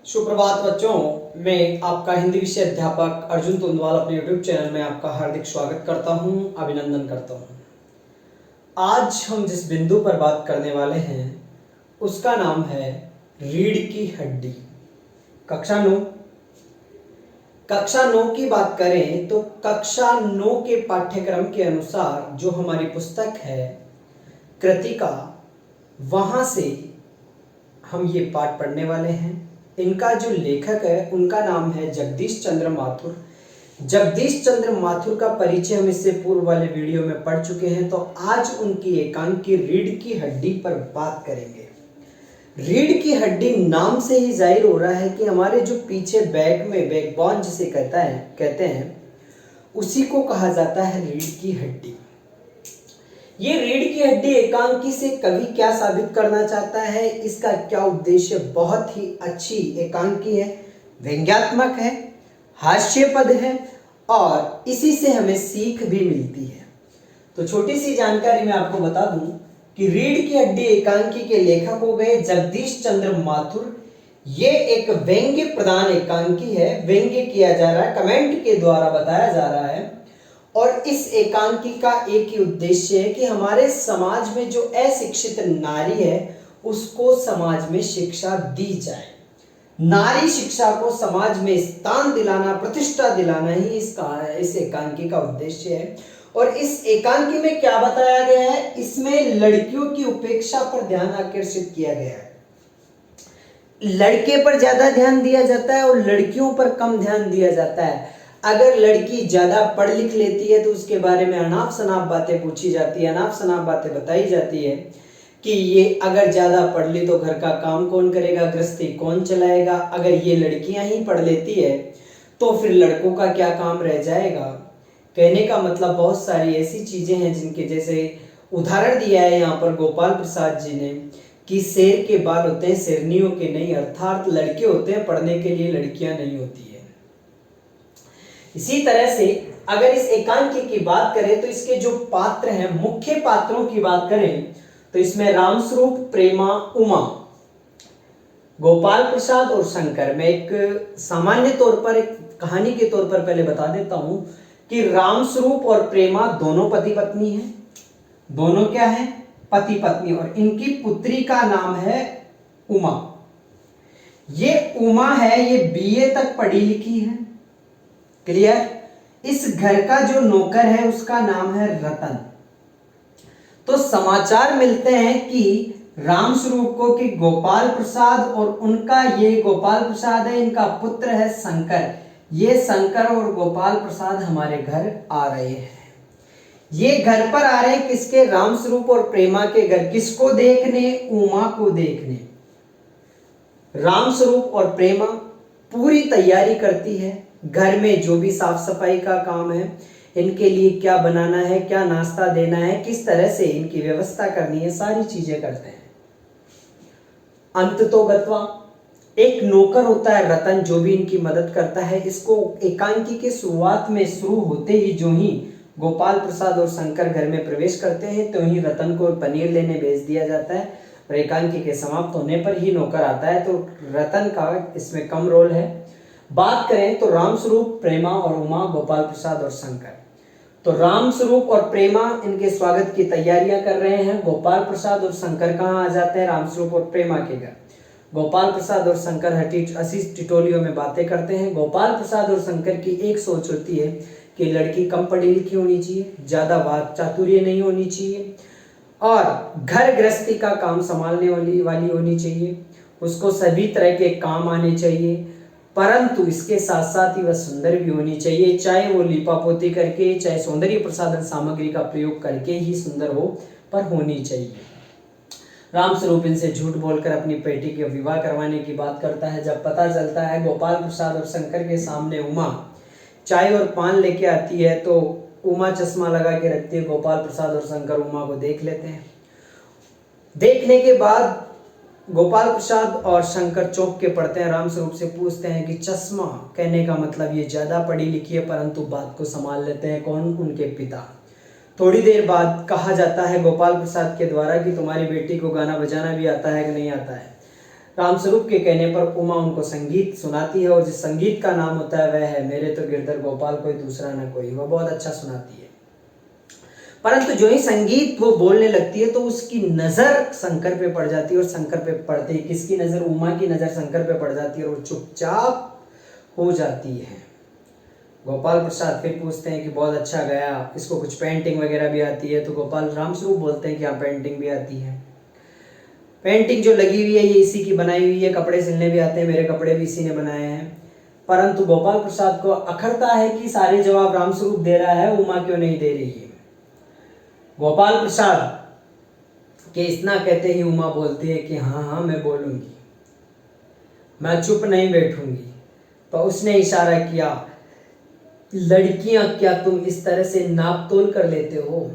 सुप्रभात बच्चों, मैं आपका हिंदी विषय अध्यापक अर्जुन तुंदवाल अपने YouTube चैनल में आपका हार्दिक स्वागत करता हूं, अभिनंदन करता हूं। आज हम जिस बिंदु पर बात करने वाले हैं उसका नाम है रीढ़ की हड्डी। कक्षा 9 की बात करें तो कक्षा 9 के पाठ्यक्रम के अनुसार जो हमारी पुस्तक है कृतिका, वहां से हम ये पाठ पढ़ने वाले हैं। इनका जो लेखक है उनका नाम है जगदीश चंद्र माथुर। जगदीश चंद्र माथुर का परिचय हम इससे पूर्व वाले वीडियो में पढ़ चुके हैं, तो आज उनकी एकांकी रीढ़ की हड्डी पर बात करेंगे। रीढ़ की हड्डी नाम से ही जाहिर हो रहा है कि हमारे जो पीछे बैक में बैकबोन जिसे कहते हैं उसी को कहा जाता है रीढ़ की हड्डी। ये रीढ़ की हड्डी एकांकी से कवि क्या साबित करना चाहता है, इसका क्या उद्देश्य? बहुत ही अच्छी एकांकी है, व्यंग्यात्मक है, हास्यपद है और इसी से हमें सीख भी मिलती है। तो छोटी सी जानकारी मैं आपको बता दूं कि रीढ़ की हड्डी एकांकी के लेखक हो गए जगदीश चंद्र माथुर। ये एक व्यंग्य प्रधान एकांकी है, व्यंग्य किया जा रहा है, कमेंट के द्वारा बताया जा रहा है। और इस एकांकी का एक ही उद्देश्य है कि हमारे समाज में जो अशिक्षित नारी है उसको समाज में शिक्षा दी जाए। नारी शिक्षा को समाज में स्थान दिलाना, प्रतिष्ठा दिलाना ही इस एकांकी का उद्देश्य है। और इस एकांकी में क्या बताया गया है, इसमें लड़कियों की उपेक्षा पर ध्यान आकर्षित किया गया है। लड़के पर ज्यादा ध्यान दिया जाता है और लड़कियों पर कम ध्यान दिया जाता है। अगर लड़की ज्यादा पढ़ लिख लेती है तो उसके बारे में अनाप शनाप बातें पूछी जाती है, अनाप शनाप बातें बताई जाती है कि ये अगर ज्यादा पढ़ ली तो घर का काम कौन करेगा, गृहस्थी कौन चलाएगा। अगर ये लड़कियां ही पढ़ लेती है तो फिर लड़कों का क्या काम रह जाएगा। कहने का मतलब बहुत सारी ऐसी चीजें हैं जिनके जैसे उदाहरण दिया है यहाँ पर गोपाल प्रसाद जी ने कि शेर के बाल होते हैं शेरनियों के नहीं, अर्थात लड़के होते हैं पढ़ने के लिए, लड़कियां नहीं होती है। इसी तरह से अगर इस एकांकी की बात करें तो इसके जो पात्र हैं, मुख्य पात्रों की बात करें तो इसमें रामस्वरूप, प्रेमा, उमा, गोपाल प्रसाद और शंकर। मैं एक सामान्य तौर पर एक कहानी के तौर पर पहले बता देता हूं कि रामस्वरूप और प्रेमा दोनों पति पत्नी हैं। दोनों क्या है? पति पत्नी। और इनकी पुत्री का नाम है उमा। ये उमा है, ये बीए तक पढ़ी लिखी है। क्लियर? इस घर का जो नौकर है उसका नाम है रतन। तो समाचार मिलते हैं कि रामस्वरूप को कि गोपाल प्रसाद और उनका ये गोपाल प्रसाद है, इनका पुत्र है शंकर। ये शंकर और गोपाल प्रसाद हमारे घर आ रहे हैं। ये घर पर आ रहे हैं किसके? रामस्वरूप और प्रेमा के घर। किसको देखने? उमा को देखने। रामस्वरूप और प्रेमा पूरी तैयारी करती है। घर में जो भी साफ सफाई का काम है, इनके लिए क्या बनाना है, क्या नाश्ता देना है, किस तरह से इनकी व्यवस्था करनी है, सारी चीजें करते हैं। अंततोगत्वा एक नौकर होता है रतन, जो भी इनकी मदद करता है। इसको एकांकी के शुरुआत में शुरू होते ही जो ही गोपाल प्रसाद और शंकर घर में प्रवेश करते हैं तो ही रतन को पनीर लेने भेज दिया जाता है और एकांकी के समाप्त होने पर ही नौकर आता है। तो रतन का इसमें कम रोल है। बात करें तो रामस्वरूप, प्रेमा और उमा, गोपाल प्रसाद और शंकर। तो रामस्वरूप और प्रेमा इनके स्वागत की तैयारियां कर रहे हैं। गोपाल प्रसाद और शंकर कहाँ आ जाते हैं? रामस्वरूप और प्रेमा के घर। गोपाल प्रसाद और शंकर हंसी टिटोलियों में बातें करते हैं। गोपाल प्रसाद और शंकर की एक सोच होती है कि लड़की कम पढ़ी लिखी होनी चाहिए, ज्यादा बात चातुर्य नहीं होनी चाहिए और घर गृहस्थी का काम संभालने वाली होनी चाहिए। उसको सभी तरह के काम आने चाहिए, परंतु इसके साथ साथ ही वह सुंदर भी होनी चाहिए। चाहे वो लीपापोती करके, चाहे सौंदर्य प्रसाधन सामग्री का प्रयोग करके ही सुंदर हो, पर होनी चाहिए। रामस्वरूप इनसे झूठ बोलकर अपनी बेटी के विवाह करवाने की बात करता है। जब पता चलता है गोपाल प्रसाद और शंकर के सामने उमा चाय और पान लेके आती है तो उमा चश्मा लगा के रखती है। गोपाल प्रसाद और शंकर उमा को देख लेते हैं। देखने के बाद गोपाल प्रसाद और शंकर चौंक के पड़ते हैं। रामस्वरूप से पूछते हैं कि चश्मा, कहने का मतलब ये ज्यादा पढ़ी लिखी है परंतु बात को संभाल लेते हैं। कौन? उनके पिता। थोड़ी देर बाद कहा जाता है गोपाल प्रसाद के द्वारा कि तुम्हारी बेटी को गाना बजाना भी आता है कि नहीं आता है? रामस्वरूप के कहने पर उमा उनको संगीत सुनाती है और जिस संगीत का नाम होता है वह है मेरे तो गिरधर गोपाल कोई दूसरा न कोई। वह बहुत अच्छा सुनाती है। परंतु जो ही संगीत वो बोलने लगती है तो उसकी नजर शंकर पे पड़ जाती है और शंकर पे पड़ते ही किसकी नजर, उमा की नजर शंकर पे पड़ जाती है और वो चुपचाप हो जाती है। गोपाल प्रसाद फिर पूछते हैं कि बहुत अच्छा गया, इसको कुछ पेंटिंग वगैरह भी आती है? तो गोपाल रामस्वरूप बोलते हैं कि हाँ पेंटिंग भी आती है। पेंटिंग जो लगी हुई है ये इसी की बनाई हुई है, कपड़े सिलने भी आते हैं, मेरे कपड़े भी इसी ने बनाए हैं। परंतु गोपाल प्रसाद को अखरता है कि सारे जवाब रामस्वरूप दे रहा है, उमा क्यों नहीं दे रही है। गोपाल प्रसाद के इतना कहते ही उमा बोलती है कि हाँ हाँ मैं बोलूंगी, मैं चुप नहीं बैठूंगी। तो उसने इशारा किया, लड़कियां क्या तुम इस तरह से नाप तोल कर लेते हो?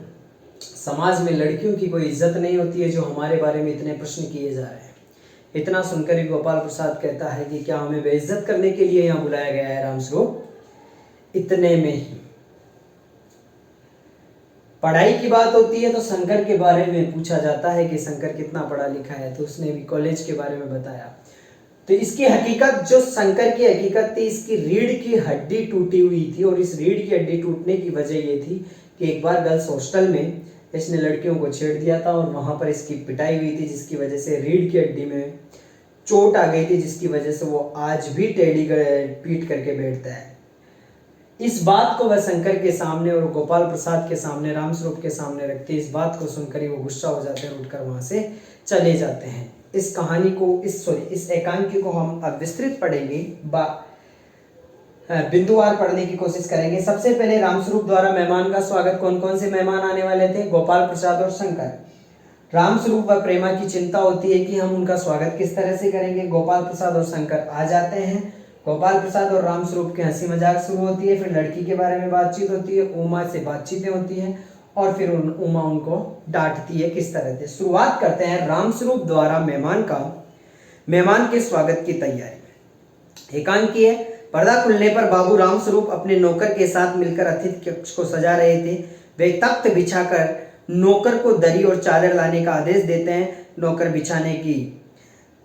समाज में लड़कियों की कोई इज्जत नहीं होती है जो हमारे बारे में इतने प्रश्न किए जा रहे हैं। इतना सुनकर ही गोपाल प्रसाद कहता है कि क्या हमें बेइज्जत करने के लिए यहाँ बुलाया गया है रामस्वरूप? इतने में ही पढ़ाई की बात होती है तो शंकर के बारे में पूछा जाता है कि शंकर कितना पढ़ा लिखा है। तो उसने भी कॉलेज के बारे में बताया। तो इसकी हकीकत, जो शंकर की हकीकत थी, इसकी रीढ़ की हड्डी टूटी हुई थी और इस रीढ़ की हड्डी टूटने की वजह ये थी कि एक बार गर्ल्स हॉस्टल में इसने लड़कियों को छेड़ दिया था और वहां पर इसकी पिटाई हुई थी, जिसकी वजह से रीढ़ की हड्डी में चोट आ गई थी, जिसकी वजह से वो आज भी टेढ़ी पीट करके बैठता है। इस बात को वह शंकर के सामने और गोपाल प्रसाद के सामने, रामस्वरूप के सामने रखते, इस बात को सुनकर ही वो गुस्सा हो जाते हैं, उठकर वहां से चले जाते हैं। इस कहानी को, इस एकांकी को हम अब विस्तृत पढ़ेंगे, बिंदुवार पढ़ने की कोशिश करेंगे। सबसे पहले रामस्वरूप द्वारा मेहमान का स्वागत। कौन कौन से मेहमान आने वाले थे? गोपाल प्रसाद और शंकर। रामस्वरूप व प्रेमा की चिंता होती है कि हम उनका स्वागत किस तरह से करेंगे। गोपाल प्रसाद और शंकर आ जाते हैं। गोपाल प्रसाद और रामस्वरूप की हंसी मजाक शुरू होती है, फिर लड़की के बारे में बातचीत होती है, उमा से बातचीतें होती हैं और फिर उमा उनको डांटती है किस तरह से। शुरुआत करते हैं रामस्वरूप द्वारा मेहमान के स्वागत की तैयारी। एकांकी है। पर्दा खुलने पर बाबू रामस्वरूप अपने नौकर के साथ मिलकर अतिथि कक्ष को सजा रहे थे। वे तख्त बिछाकर नौकर को दरी और चादर लाने का आदेश देते हैं। नौकर बिछाने की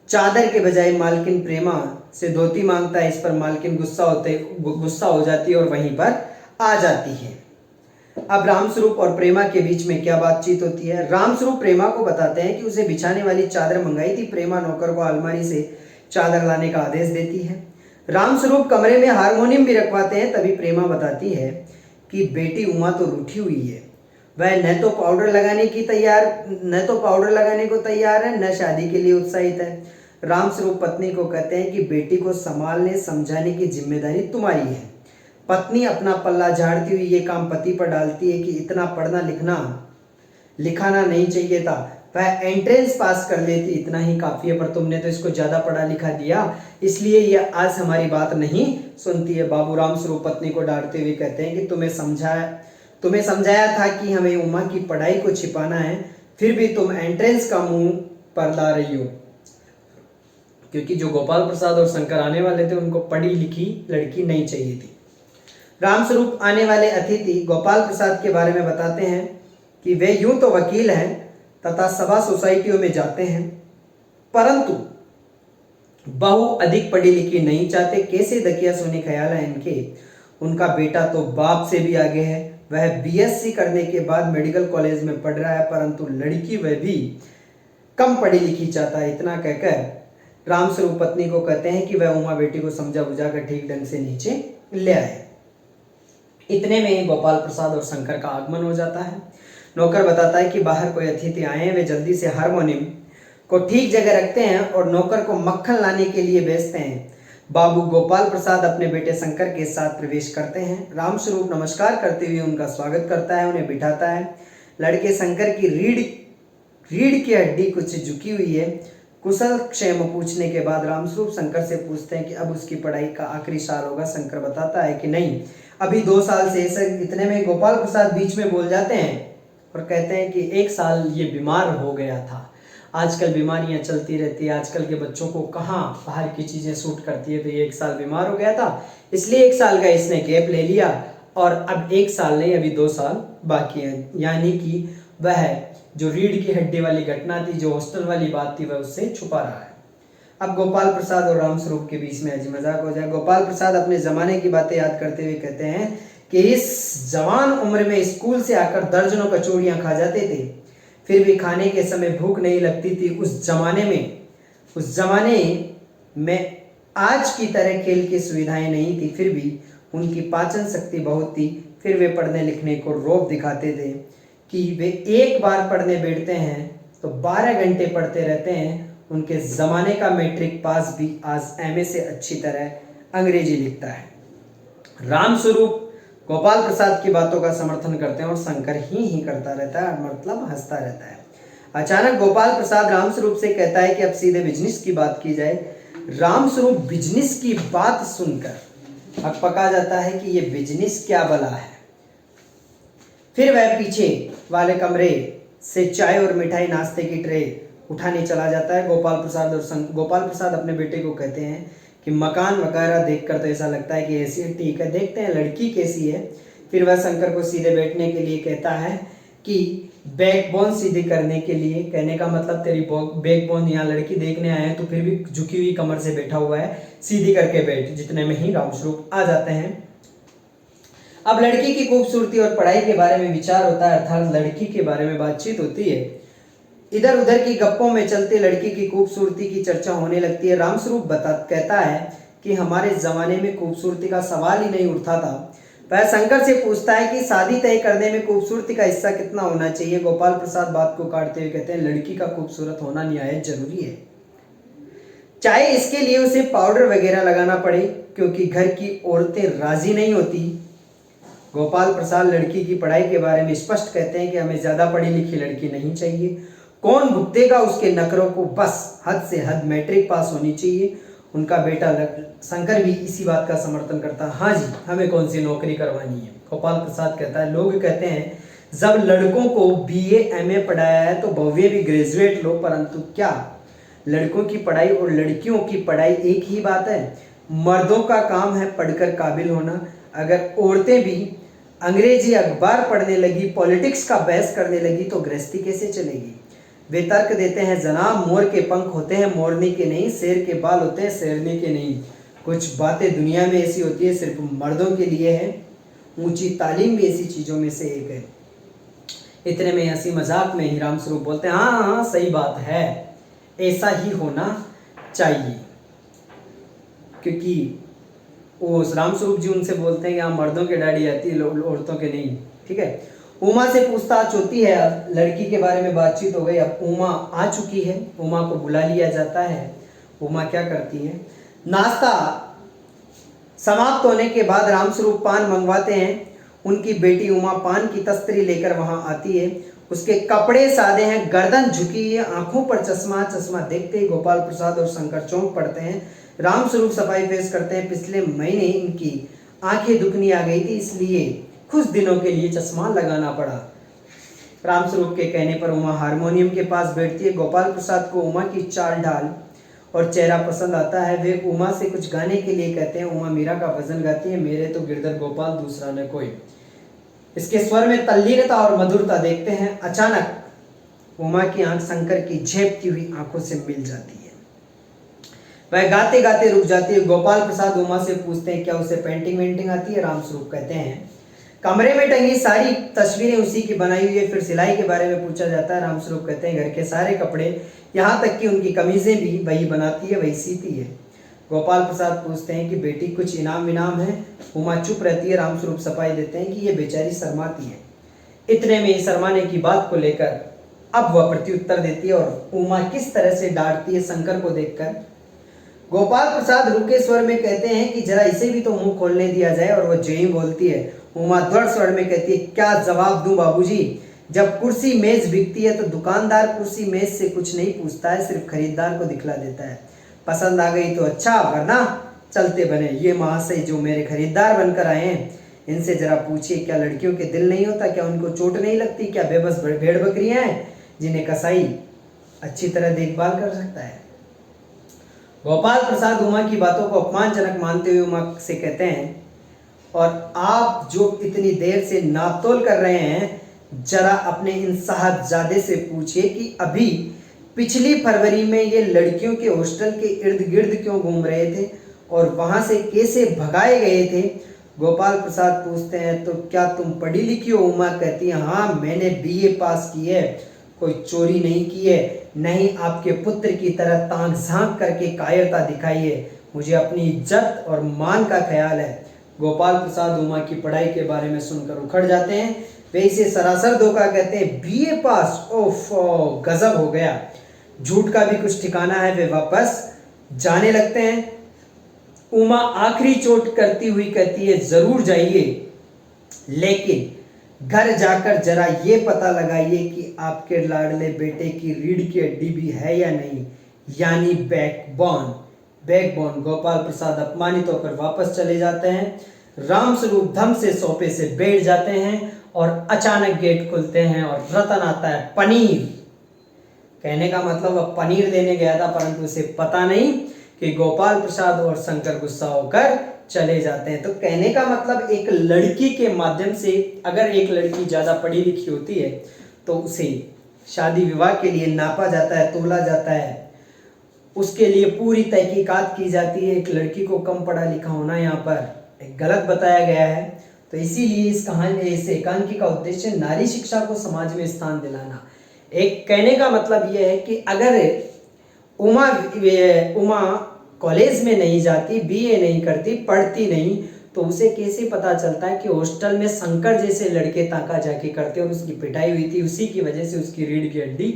चादर के बजाय मालकिन प्रेमा से धोती मांगता है। इस पर मालकिन गुस्सा हो जाती है और वहीं पर आ जाती है। अब रामस्वरूप और प्रेमा के बीच में क्या बातचीत होती है? रामस्वरूप प्रेमा को बताते हैं कि उसे बिछाने वाली चादर मंगाई थी। प्रेमा नौकर को अलमारी से चादर लाने का आदेश देती है। रामस्वरूप कमरे में हारमोनियम भी रखवाते हैं। तभी प्रेमा बताती है कि बेटी उमा तो रूठी हुई है, वह न तो पाउडर लगाने को तैयार है, न शादी के लिए उत्साहित है। रामस्वरूप पत्नी को कहते हैं कि बेटी को संभालने समझाने की जिम्मेदारी तुम्हारी है। पत्नी अपना पल्ला झाड़ती हुई ये काम पति पर डालती है कि इतना पढ़ना लिखाना नहीं चाहिए था, वह एंट्रेंस पास कर लेती, इतना ही काफी है, पर तुमने तो इसको ज्यादा पढ़ा लिखा दिया, इसलिए यह आज हमारी बात नहीं सुनती है। बाबू रामस्वरूप पत्नी को डांटते हुए कहते हैं कि तुम्हें समझाया था कि हमें उमा की पढ़ाई को छिपाना है, फिर भी तुम एंट्रेंस का मुंह पर ला रही हो। क्योंकि जो गोपाल प्रसाद और शंकर आने वाले थे उनको पढ़ी लिखी लड़की नहीं चाहिए थी। रामस्वरूप आने वाले अतिथि गोपाल प्रसाद के बारे में बताते हैं कि वे यूं तो वकील हैं तथा सभा सोसाइटियों में जाते हैं, परंतु बहू अधिक पढ़ी लिखी नहीं चाहते। कैसे दकिया सोने ख्याल है इनके। उनका बेटा तो बाप से भी आगे है, वह बीएससी करने के बाद मेडिकल कॉलेज में पढ़ रहा है, परंतु लड़की वह भी कम पढ़ी लिखी चाहता है। इतना कहकर रामस्वरूप पत्नी को कहते हैं कि वह उमा बेटी को समझा बुझा कर ठीक ढंग से नीचे ले आए। इतने में ही गोपाल प्रसाद और शंकर का आगमन हो जाता है। नौकर बताता है कि बाहर कोई अतिथि आए हैं। वे जल्दी से हारमोनियम को ठीक जगह रखते हैं और नौकर को मक्खन लाने के लिए भेजते हैं। बाबू गोपाल प्रसाद अपने बेटे शंकर के साथ प्रवेश करते हैं। रामस्वरूप नमस्कार करते हुए उनका स्वागत करता है, उन्हें बिठाता है। लड़के शंकर की रीढ़ की हड्डी कुछ झुकी हुई है। कुशल क्षेम पूछने के बाद रामस्वरूप शंकर से पूछते हैं कि अब उसकी पढ़ाई का आखिरी साल होगा। शंकर बताता है कि नहीं, अभी 2 साल से। इतने में गोपाल प्रसाद बीच में बोल जाते हैं और कहते हैं कि 1 साल ये बीमार हो गया था। आजकल बीमारियां चलती रहती है, आजकल के बच्चों को कहाँ बाहर की चीजें सूट करती है, तो ये 1 साल बीमार हो गया था, इसलिए 1 साल का इसने गैप ले लिया और अब 1 साल नहीं, अभी 2 साल बाकी है। यानी कि वह जो रीढ़ की हड्डी वाली घटना थी, जो हॉस्टल वाली बात थी, वह उससे छुपा रहा है। अब गोपाल प्रसाद और रामस्वरूप के बीच में अजी मजाक हो जाए। गोपाल प्रसाद अपने जमाने की बातें याद करते हुए कहते हैं कि इस जवान उम्र में स्कूल से आकर दर्जनों कचौड़ियां खा जाते थे, फिर भी खाने के समय भूख नहीं लगती थी। उस जमाने में आज की तरह खेल की सुविधाएं नहीं थी, फिर भी उनकी पाचन शक्ति बहुत थी। फिर वे पढ़ने लिखने को रौब दिखाते थे कि वे एक बार पढ़ने बैठते हैं तो 12 घंटे पढ़ते रहते हैं। उनके ज़माने का मैट्रिक पास भी आज एमए से अच्छी तरह अंग्रेजी लिखता है। रामस्वरूप गोपाल प्रसाद की बातों का समर्थन करते हैं और शंकर ही करता रहता है, मतलब हंसता रहता है। अचानक गोपाल प्रसाद रामस्वरूप से कहता है कि अब सीधे बिजनेस की बात की जाए। रामस्वरूप बिजनेस की बात सुनकर हकपका जाता है कि ये बिजनेस क्या बला है। फिर वह पीछे वाले कमरे से चाय और मिठाई नाश्ते की ट्रे उठाने चला जाता है। गोपाल प्रसाद अपने बेटे को कहते हैं कि मकान वगैरह देखकर तो ऐसा लगता है कि ऐसी ठीक है, देखते हैं लड़की कैसी है। फिर वह शंकर को सीधे बैठने के लिए कहता है कि बैकबोन सीधी करने के लिए, कहने का मतलब तेरी बैकबोन, यहाँ लड़की देखने आए हैं तो फिर भी झुकी हुई कमर से बैठा हुआ है, सीधी करके बैठ। जितने में ही रामस्वरूप आ जाते हैं। अब लड़की की खूबसूरती और पढ़ाई के बारे में विचार होता है, अर्थात लड़की के बारे में बातचीत होती है। इधर उधर की गप्पों में चलते लड़की की खूबसूरती की चर्चा होने लगती है। रामस्वरूप कहता है कि हमारे जमाने में खूबसूरती का सवाल ही नहीं उठता था। वह शंकर से पूछता है कि शादी तय करने में खूबसूरती का हिस्सा कितना होना चाहिए। गोपाल प्रसाद बात को काटते हुए कहते हैं लड़की का खूबसूरत होना निहायत जरूरी है, चाहे इसके लिए उसे पाउडर वगैरह लगाना पड़े, क्योंकि घर की औरतें राजी नहीं होती। गोपाल प्रसाद लड़की की पढ़ाई के बारे में स्पष्ट कहते हैं कि हमें ज्यादा पढ़ी लिखी लड़की नहीं चाहिए, कौन भुगतेगा उसके नखरों को, बस हद से हद मैट्रिक पास होनी चाहिए। उनका बेटा शंकर भी इसी बात का समर्थन करता है। हाँ जी, हमें कौन सी नौकरी करवानी है। गोपाल प्रसाद कहता है लोग कहते हैं जब लड़कों को बीए एमए पढ़ाया है तो बहुएं भी ग्रेजुएट लो, परंतु क्या लड़कों की पढ़ाई और लड़कियों की पढ़ाई एक ही बात है? मर्दों का काम है पढ़कर काबिल होना। अगर औरतें भी अंग्रेजी अखबार पढ़ने लगी, पॉलिटिक्स का बहस करने लगी तो गृहस्थी कैसे चलेगी? वे तर्क देते हैं जनाब, मोर के पंख होते हैं मोरनी के नहीं, शेर के बाल होते हैं शेरनी के नहीं। कुछ बातें दुनिया में ऐसी होती है सिर्फ मर्दों के लिए है। ऊंची तालीम भी ऐसी चीजों में से एक है। इतने में हंसी मजाक में ही रामस्वरूप बोलते हैं हाँ हाँ सही बात है, ऐसा ही होना चाहिए। क्योंकि वो रामस्वरूप जी उनसे बोलते हैं कि हाँ मर्दों के दाढ़ी आती है औरतों के नहीं। ठीक है। उमा से पूछताछ होती है। अब लड़की के बारे में बातचीत हो गई, अब उमा आ चुकी है, उमा को बुला लिया जाता है। उमा क्या करती है, नाश्ता समाप्त होने के बाद रामस्वरूप पान मंगवाते हैं। उनकी बेटी उमा पान की तस्तरी लेकर वहां आती है। उसके कपड़े सादे हैं, गर्दन झुकी है, आंखों पर चश्मा। चश्मा देखते ही गोपाल प्रसाद और शंकर चौंक पड़ते हैं। रामस्वरूप सफाई पेश करते हैं पिछले महीने इनकी आंखें दुखनी आ गई थी, इसलिए कुछ दिनों के लिए चश्मा लगाना पड़ा। रामस्वरूप के कहने पर उमा हारमोनियम के पास बैठती है। गोपाल प्रसाद को उमा की चाल ढाल और चेहरा पसंद आता है। वे उमा से कुछ गाने के लिए कहते हैं। उमा मीरा का भजन गाती है, मेरे तो गिरधर गोपाल दूसरा न कोई। इसके स्वर में तल्लीनता और मधुरता देखते हैं। अचानक उमा की आंख शंकर की झेपती हुई आंखों से मिल जाती है। वह गाते गाते रुक जाती है। गोपाल प्रसाद उमा से पूछते हैं क्या उसे पेंटिंग वेंटिंग आती है? रामस्वरूप कहते हैं कमरे में टंगी सारी तस्वीरें उसी की बनाई हुई है। फिर सिलाई के बारे में पूछा जाता है। रामस्वरूप कहते हैं घर के सारे कपड़े, यहाँ तक कि उनकी कमीजें भी वही बनाती है, वही सीती है। गोपाल प्रसाद पूछते हैं कि बेटी कुछ इनाम विनाम है? उमा चुप रहती है। रामस्वरूप सफाई देते हैं कि ये बेचारी शर्माती है। इतने में शर्माने की बात को लेकर अब वह प्रत्युत्तर देती है और उमा किस तरह से डांटती है शंकर को देखकर। गोपाल प्रसाद रुके स्वर में कहते हैं कि जरा इसे भी तो मुंह खोलने दिया जाए, और वह जय बोलती है। उमा दृढ़ स्वर में कहती है क्या जवाब दूं बाबूजी, जब कुर्सी मेज बिकती है तो दुकानदार कुर्सी मेज से कुछ नहीं पूछता है, सिर्फ खरीदार को दिखला देता है। पसंद आ गई तो अच्छा, वरना चलते बने। ये महाशय जो मेरे खरीदार बनकर आए हैं, इनसे जरा पूछिए क्या लड़कियों के दिल नहीं होता? क्या उनको चोट नहीं लगती? क्या बेबस भेड़ बकरियां हैं जिन्हें कसाई अच्छी तरह देखभाल कर सकता है? गोपाल प्रसाद उमा की बातों को अपमानजनक मानते हुए उमा से कहते हैं और आप जो इतनी देर से नापतोल कर रहे हैं, जरा अपने इन साहबजादे से पूछिए कि अभी पिछली फरवरी में ये लड़कियों के हॉस्टल के इर्द गिर्द क्यों घूम रहे थे और वहां से कैसे भगाए गए थे? गोपाल प्रसाद पूछते हैं, तो क्या तुम पढ़ी लिखी हो? उमा कहती है, हाँ मैंने बीए पास की है, कोई चोरी नहीं की है, नहीं आपके पुत्र की तरह ताक झांक करके कायरता दिखाई है, मुझे अपनी इज्जत और मान का ख्याल है। गोपाल प्रसाद उमा की पढ़ाई के बारे में सुनकर उखड़ जाते हैं, वे इसे सरासर धोखा कहते हैं। बीए पास, ओफो गजब हो गया, झूठ का भी कुछ ठिकाना है। वे वापस जाने लगते हैं। उमा आखिरी चोट करती हुई कहती है, जरूर जाइए, लेकिन घर जाकर जरा ये पता लगाइए कि आपके लाडले बेटे की रीढ़ की हड्डी भी है या नहीं, यानी बैकबोन। बैकबोन। गोपाल प्रसाद अपमानित होकर वापस चले जाते हैं। रामस्वरूप धम से सोफे से बैठ जाते हैं और अचानक गेट खुलते हैं और रतन आता है। पनीर। कहने का मतलब वह पनीर लेने गया था, परंतु उसे पता नहीं कि गोपाल प्रसाद और शंकर गुस्सा होकर चले जाते हैं। तो कहने का मतलब एक लड़की के माध्यम से, अगर एक लड़की ज़्यादा पढ़ी लिखी होती है तो उसे शादी विवाह के लिए नापा जाता है, तोला जाता है, उसके लिए पूरी तहकीकात की जाती है। एक लड़की को कम पढ़ा लिखा होना यहाँ पर एक गलत बताया गया है। तो इसीलिए इस कहानी, इस एकांकी का उद्देश्य नारी शिक्षा को समाज में स्थान दिलाना। एक कहने का मतलब यह है कि अगर उमा कॉलेज में नहीं जाती, बीए नहीं करती, पढ़ती नहीं, तो उसे कैसे पता चलता है कि हॉस्टल में शंकर जैसे लड़के ताका जाके करते और उसकी पिटाई हुई थी, उसी की वजह से उसकी रीढ़ की हड्डी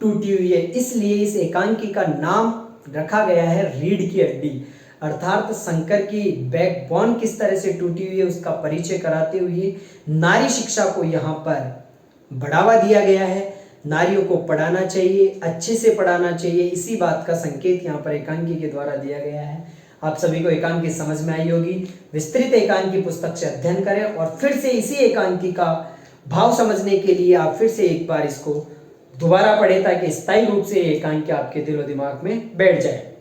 टूटी हुई है। इसलिए इस एकांकी का नाम रखा गया है रीढ़ की हड्डी, अर्थात शंकर की बैकबोन किस तरह से टूटी हुई है उसका परिचय कराते हुए नारी शिक्षा को यहाँ पर बढ़ावा दिया गया है। नारियों को पढ़ाना चाहिए, अच्छे से पढ़ाना चाहिए, इसी बात का संकेत यहाँ पर एकांकी के द्वारा दिया गया है। आप सभी को एकांकी समझ में आई होगी। विस्तृत एकांकी पुस्तक से अध्ययन करें और फिर से इसी एकांकी का भाव समझने के लिए आप फिर से एक बार इसको दोबारा पढ़ें ताकि स्थायी रूप से एकांकी आपके दिलो दिमाग में बैठ जाए।